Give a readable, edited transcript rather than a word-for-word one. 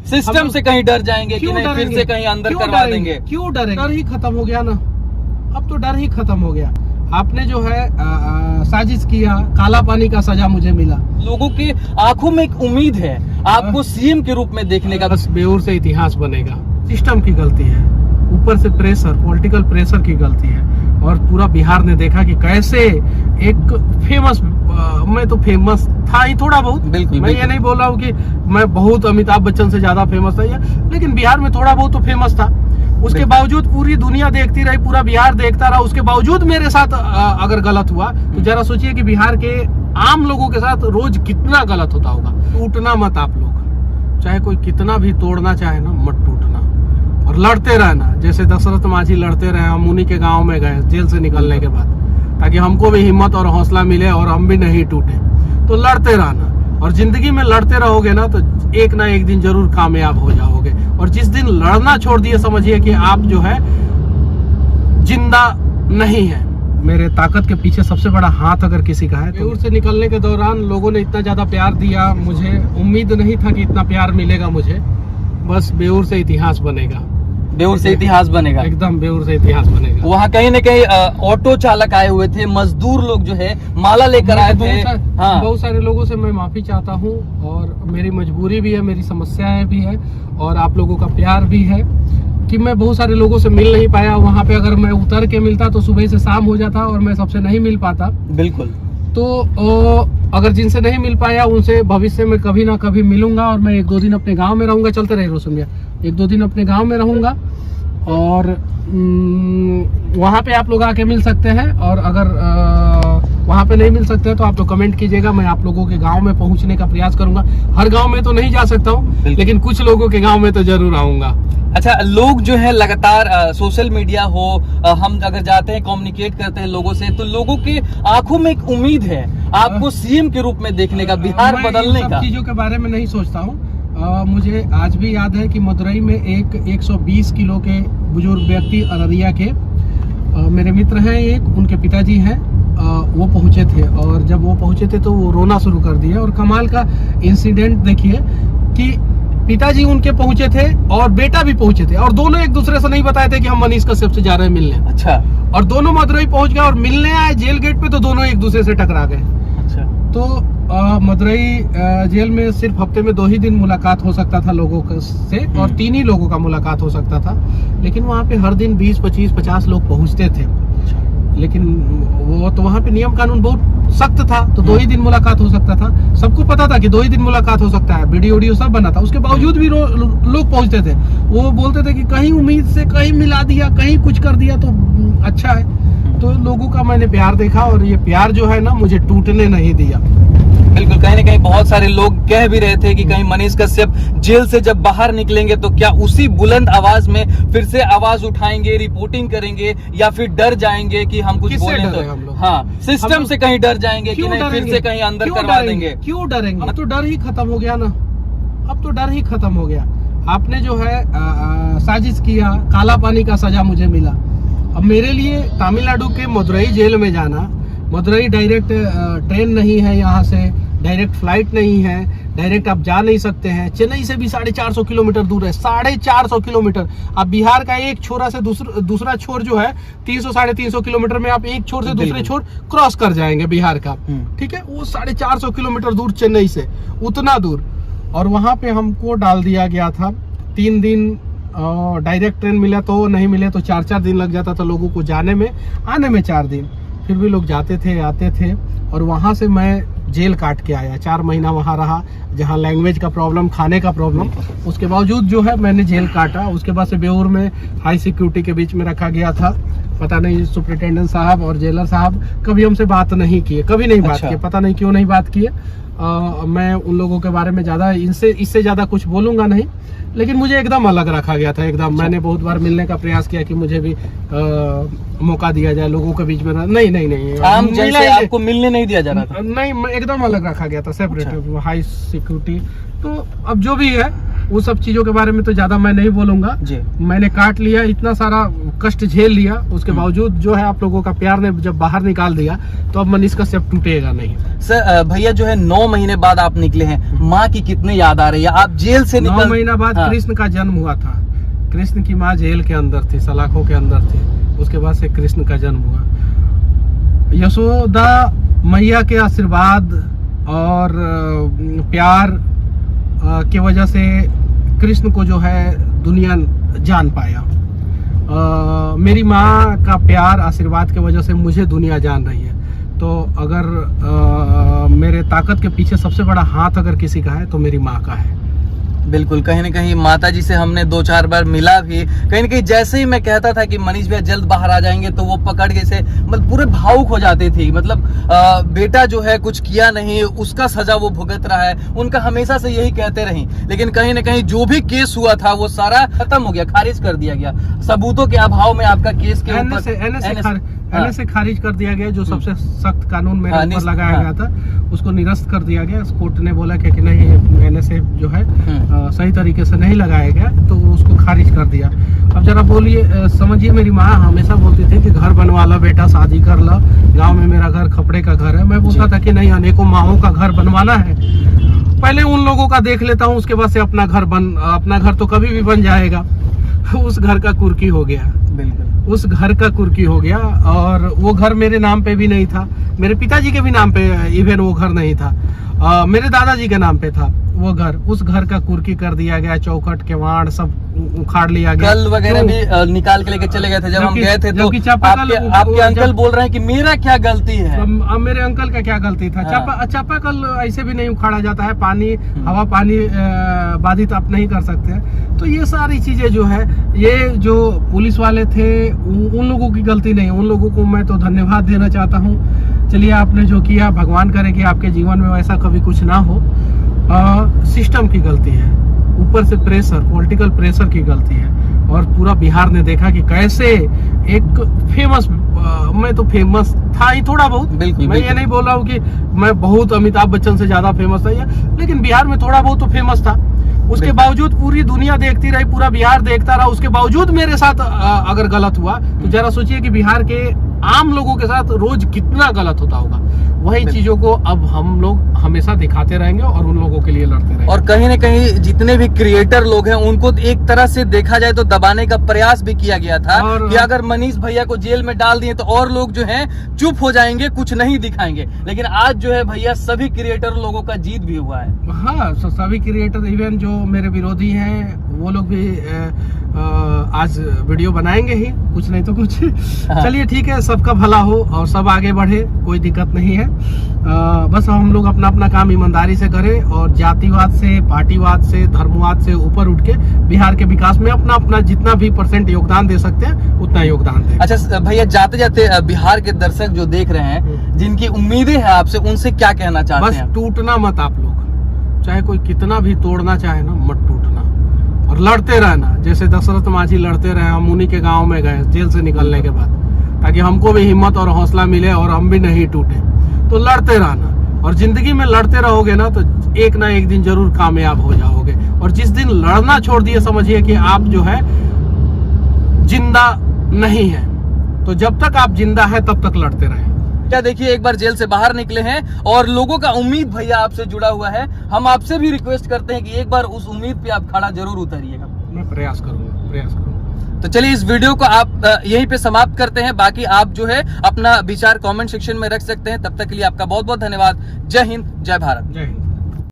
System से कहीं डर जाएंगे कि नहीं फिर से कहीं अंदर करवा देंगे? क्यों डरेंगे? डर ही खत्म हो गया ना, अब तो डर ही खत्म हो गया। आपने जो है साजिश किया, काला पानी का सजा मुझे मिला। लोगों की आंखों में एक उम्मीद है आपको सीएम के रूप में देखने का। बस बेउर से इतिहास बनेगा। सिस्टम की गलती है, ऊपर से प्रेशर, पॉलिटिकल प्रेशर की गलती है। और पूरा बिहार ने देखा कि कैसे एक फेमस, मैं तो फेमस था ही थोड़ा बहुत, बिल्कुल, मैं ये नहीं बोल रहा हूँ कि मैं बहुत अमिताभ बच्चन से ज्यादा फेमस था, लेकिन बिहार में थोड़ा बहुत तो फेमस था। उसके बावजूद पूरी दुनिया देखती रही, पूरा बिहार देखता रहा, उसके बावजूद मेरे साथ अगर गलत हुआ तो जरा सोचिए कि बिहार के आम लोगों के साथ रोज कितना गलत होता होगा। टूटना मत आप लोग, चाहे कोई कितना भी तोड़ना चाहे ना, मत टूटना और लड़ते रहना। जैसे दशरथ मांझी लड़ते रहे, हम उन्हीं के गाँव में गए जेल से निकलने के बाद, ताकि हमको भी हिम्मत और हौसला मिले और हम भी नहीं टूटे। तो लड़ते रहना, और जिंदगी में लड़ते रहोगे ना तो एक ना एक दिन जरूर कामयाब हो जाओगे। और जिस दिन लड़ना छोड़ दिए, समझिए कि आप जो है जिंदा नहीं है। मेरे ताकत के पीछे सबसे बड़ा हाथ अगर किसी का है तो। बेउर से निकलने के दौरान लोगों ने इतना ज्यादा प्यार दिया, मुझे उम्मीद नहीं था कि इतना प्यार मिलेगा मुझे। बस बेउर से इतिहास बनेगा, बेउर से इतिहास बनेगा, एकदम बेउर से इतिहास बनेगा। वहाँ कहीं न कहीं ऑटो चालक आए हुए थे, मजदूर लोग जो है माला लेकर आए थे। हाँ, बहुत सारे लोगों से मैं माफी चाहता हूँ, और मेरी मजबूरी भी है, मेरी समस्याएं भी है, और आप लोगों का प्यार भी है कि मैं बहुत सारे लोगों से मिल नहीं पाया। वहाँ पे अगर मैं उतर के मिलता तो सुबह से शाम हो जाता और मैं सबसे नहीं मिल पाता। बिल्कुल। तो अगर जिनसे नहीं मिल पाया उनसे भविष्य में कभी ना कभी मिलूंगा, और मैं 1-2 दिन अपने गांव में रहूंगा। चलते रहे रोशन भैया, 1-2 दिन अपने गांव में रहूंगा, और वहाँ पे आप लोग आके मिल सकते हैं। और अगर वहाँ पे नहीं मिल सकते तो आप लोग कमेंट कीजिएगा, मैं आप लोगों के गांव में पहुँचने का प्रयास करूंगा। हर गांव में तो नहीं जा सकता हूँ, लेकिन कुछ लोगों के गांव में तो जरूर आऊंगा। अच्छा, लोग जो है लगातार सोशल मीडिया हो, हम अगर जाते हैं कम्युनिकेट करते हैं लोगों से, तो लोगों की आंखों में एक उम्मीद है आपको सीएम के रूप में देखने का, बिहार बदलने का। चीजों के बारे में नहीं सोचता हूँ। मुझे आज भी याद है कि मदुरई में एक 120 किलो के बुजुर्ग व्यक्ति अररिया के मेरे मित्र हैं, एक उनके पिताजी हैं, वो पहुंचे थे। और जब वो पहुंचे थे तो वो रोना शुरू कर दिया। और कमाल का इंसिडेंट देखिए कि पिताजी उनके पहुंचे थे और बेटा भी पहुंचे थे, और दोनों एक दूसरे से नहीं बताए थे कि हम मनीष कश्यप से जा रहे हैं मिलने। अच्छा। और दोनों मदुरई पहुंच गए और मिलने आए जेल गेट पे तो दोनों एक दूसरे से टकरा गए। अच्छा। तो मदुरई जेल में सिर्फ हफ्ते में 2 ही दिन मुलाकात हो सकता था लोगों से, और 3 ही लोगों का मुलाकात हो सकता था। लेकिन वहाँ पे हर दिन 20, 25, 50 लोग पहुँचते थे। लेकिन वो तो वहाँ पे नियम कानून बहुत सख्त था, तो 2 ही दिन मुलाकात हो सकता था। सबको पता था कि 2 ही दिन मुलाकात हो सकता है, वीडियो सब बना था। उसके बावजूद भी लोग पहुँचते थे। वो बोलते थे कि कहीं उम्मीद से कहीं मिला दिया, कहीं कुछ कर दिया तो अच्छा है। तो लोगों का मैंने प्यार देखा, और ये प्यार जो है ना मुझे टूटने नहीं दिया। बिल्कुल, कहीं ना कहीं बहुत सारे लोग कह भी रहे थे कि कहीं मनीष कश्यप जेल से जब बाहर निकलेंगे तो क्या उसी बुलंद आवाज में फिर से आवाज उठाएंगे, रिपोर्टिंग करेंगे, या फिर डर जाएंगे कि हम कुछ बोलें तो। हाँ, सिस्टम से कहीं डर जाएंगे कि नहीं फिर से कहीं अंदर करवा देंगे? क्यों डरेंगे? अब तो डर ही खत्म हो गया ना, अब तो डर ही खत्म हो गया। आपने जो है साजिश किया, काला पानी का सजा मुझे मिला। अब मेरे लिए तमिलनाडु के मदुरई जेल में जाना, मदुरई डायरेक्ट ट्रेन नहीं है, यहाँ से डायरेक्ट फ्लाइट नहीं है, डायरेक्ट आप जा नहीं सकते हैं। चेन्नई से भी 450 किलोमीटर दूर है, 450 किलोमीटर। आप बिहार का एक छोरा से दूसरा छोर जो है 300 साढ़े 300 किलोमीटर में आप एक छोर से दूसरे छोर क्रॉस कर जाएंगे बिहार का। ठीक है, वो 450 किलोमीटर दूर चेन्नई से, उतना दूर। और वहां पे हमको डाल दिया गया था 3 दिन। डायरेक्ट ट्रेन मिला तो नहीं मिले तो 4-4 दिन लग जाता था लोगों को जाने में, आने में 4 दिन। फिर भी लोग जाते थे, आते थे। और वहाँ से मैं जेल काट के आया, 4 महीना वहाँ रहा, जहाँ लैंग्वेज का प्रॉब्लम, खाने का प्रॉब्लम। उसके बावजूद जो है मैंने जेल काटा। उसके बाद से बेउर में हाई सिक्योरिटी के बीच में रखा गया था। पता नहीं सुपरिटेंडेंट साहब और जेलर साहब कभी हमसे बात नहीं किए, कभी नहीं बात किए, पता नहीं क्यों नहीं बात किए। मैं उन लोगों के बारे में ज्यादा इससे ज्यादा कुछ बोलूंगा नहीं, लेकिन मुझे एकदम अलग रखा गया था, एकदम। मैंने बहुत बार मिलने का प्रयास किया कि मुझे भी मौका दिया जाए लोगों के बीच में। नहीं, आम जैसे आपको मिलने नहीं दिया जा रहा था? नहीं, एकदम अलग रखा गया था, सेपरेट हाई सिक्योरिटी तो अब जो भी है वो सब चीजों के बारे में तो ज्यादा मैं नहीं बोलूंगा जी। मैंने काट लिया, इतना सारा कष्ट झेल लिया, उसके बावजूद जो है आप लोगों का प्यार ने जब बाहर निकाल दिया तो अब मनीष कश्यप टूटेगा नहीं। सर भैया जो है 9 महीने बाद आप निकले हैं, माँ की कितनी याद आ रही है? आप जेल से 9 महीना बाद हाँ। कृष्ण का जन्म हुआ था। कृष्ण की माँ जेल के अंदर थी, सलाखों के अंदर थी, उसके बाद से कृष्ण का जन्म हुआ। यशोदा मैया के आशीर्वाद और प्यार की वजह से कृष्ण को जो है दुनिया जान पाया। मेरी माँ का प्यार आशीर्वाद की वजह से मुझे दुनिया जान रही है। तो अगर मेरे ताकत के पीछे सबसे बड़ा हाथ अगर किसी का है तो मेरी माँ का है। बिल्कुल, कहीं ना कहीं माता जी से हमने 2-4 बार मिला भी। कहीं ना कहीं जैसे ही मैं कहता था कि मनीष भैया जल्द बाहर आ जाएंगे तो वो पकड़ के से मतलब पूरे भावुक हो जाते थे। मतलब बेटा जो है कुछ किया नहीं, उसका सजा वो भुगत रहा है, उनका हमेशा से यही कहते रही। लेकिन कहीं ना कहीं जो भी केस हुआ था वो सारा खत्म हो गया, खारिज कर दिया गया। सबूतों के अभाव में आपका केस के एनए से खारिज कर दिया गया। जो सबसे सख्त कानून मेरे ऊपर लगाया गया था उसको निरस्त कर दिया गया। कोर्ट ने बोला कि नहीं, एनए से जो है सही तरीके से नहीं लगाया गया तो उसको खारिज कर दिया। अब जरा बोलिए, समझिए, मेरी माँ हमेशा बोलती थी कि घर बनवा लो बेटा, शादी कर लो, गांव में मेरा घर खपड़े का घर है। मैं बोलता था कि नहीं, अनेकों माओं का घर बनवाना है, पहले उन लोगों का देख लेता हूँ, उसके बाद से अपना घर तो कभी भी बन जाएगा। उस घर का कुर्की हो गया, बिल्कुल उस घर का कुर्की हो गया। और वो घर मेरे नाम पे भी नहीं था, मेरे पिताजी के भी नाम पे इवन वो घर नहीं था, मेरे दादाजी के नाम पे था वो घर। उस घर का कुर्की कर दिया गया, चौखट केवाड़ सब उखाड़ लिया गया। कल वगैरह भी निकाल के लेके चले गए थे। जब हम गए थे तो आपके अंकल बोल रहे हैं कि मेरा क्या गलती है। अब मेरे अंकल का क्या गलती था? चापाकल ऐसे भी नहीं उखाड़ा जाता है, पानी हवा पानी बाधित आप नहीं कर सकते। तो ये सारी चीजें जो है, ये जो पुलिस वाले थे उन लोगों की गलती नहीं, उन लोगों को मैं तो धन्यवाद देना चाहता हूँ। चलिए, आपने जो किया, भगवान करे कि आपके जीवन में वैसा कभी कुछ ना हो। सिस्टम की गलती है, ऊपर से प्रेशर, पॉलिटिकल प्रेशर की गलती है। और पूरा बिहार ने देखा कि कैसे एक फेमस, मैं तो फेमस था ही थोड़ा बहुत, बिल्कुल, मैं ये नहीं बोल रहा हूँ कि मैं बहुत अमिताभ बच्चन से ज्यादा फेमस था, लेकिन बिहार में थोड़ा बहुत तो फेमस था। उसके बावजूद पूरी दुनिया देखती रही, पूरा बिहार देखता रहा, उसके बावजूद मेरे साथ अगर गलत हुआ तो जरा सोचिए कि बिहार के आम लोगों के साथ रोज कितना गलत होता होगा। वही चीजों को अब हम लोग हमेशा दिखाते रहेंगे और उन लोगों के लिए लड़ते रहेंगे। और कहीं न कहीं जितने भी क्रिएटर लोग हैं उनको एक तरह से देखा जाए तो दबाने का प्रयास भी किया गया था कि अगर मनीष भैया को जेल में डाल दिए तो और लोग जो हैं चुप हो जाएंगे, कुछ नहीं दिखाएंगे। लेकिन आज जो है भैया सभी क्रिएटर लोगों का जीत भी हुआ है। हाँ, सभी क्रिएटर, इवन जो मेरे विरोधी हैं वो लोग भी आज वीडियो बनाएंगे ही, कुछ नहीं तो कुछ। चलिए ठीक है, सबका भला हो और सब आगे बढ़े, कोई दिक्कत नहीं है। बस हम लोग अपना अपना काम ईमानदारी से करें और जातिवाद से, पार्टीवाद से, धर्मवाद से ऊपर उठ के बिहार के विकास में अपना अपना जितना भी % योगदान दे सकते हैं उतना योगदान दें। अच्छा भैया, जाते जाते बिहार के दर्शक जो देख रहे हैं, जिनकी उम्मीदें हैं आपसे, उनसे क्या कहना चाहते हैं? बस टूटना मत आप लोग, चाहे कोई कितना भी तोड़ना चाहे ना, मत टूटना और लड़ते रहना। जैसे दशरथ मांझी लड़ते रहे, हम उन्हीं के गाँव में गए जेल से निकलने के बाद, ताकि हमको भी हिम्मत और हौसला मिले और हम भी नहीं टूटे। तो लड़ते रहना, और जिंदगी में लड़ते रहोगे ना तो एक ना एक दिन जरूर कामयाब हो जाओगे। और जिस दिन लड़ना छोड़ दिए, समझिए कि आप जो है जिंदा नहीं है। तो जब तक आप जिंदा है तब तक लड़ते रहें। क्या देखिए, एक बार जेल से बाहर निकले हैं और लोगों का उम्मीद भैया आपसे जुड़ा हुआ है। हम आपसे भी रिक्वेस्ट करते हैं कि एक बार उस उम्मीद पे आप खड़ा जरूर उतरिएगा। मैं प्रयास करूंगा। तो चलिए, इस वीडियो को आप यहीं पे समाप्त करते हैं। बाकी आप जो है अपना विचार कमेंट सेक्शन में रख सकते हैं। तब तक के लिए आपका बहुत बहुत धन्यवाद। जय हिंद, जय भारत। जय हिंद।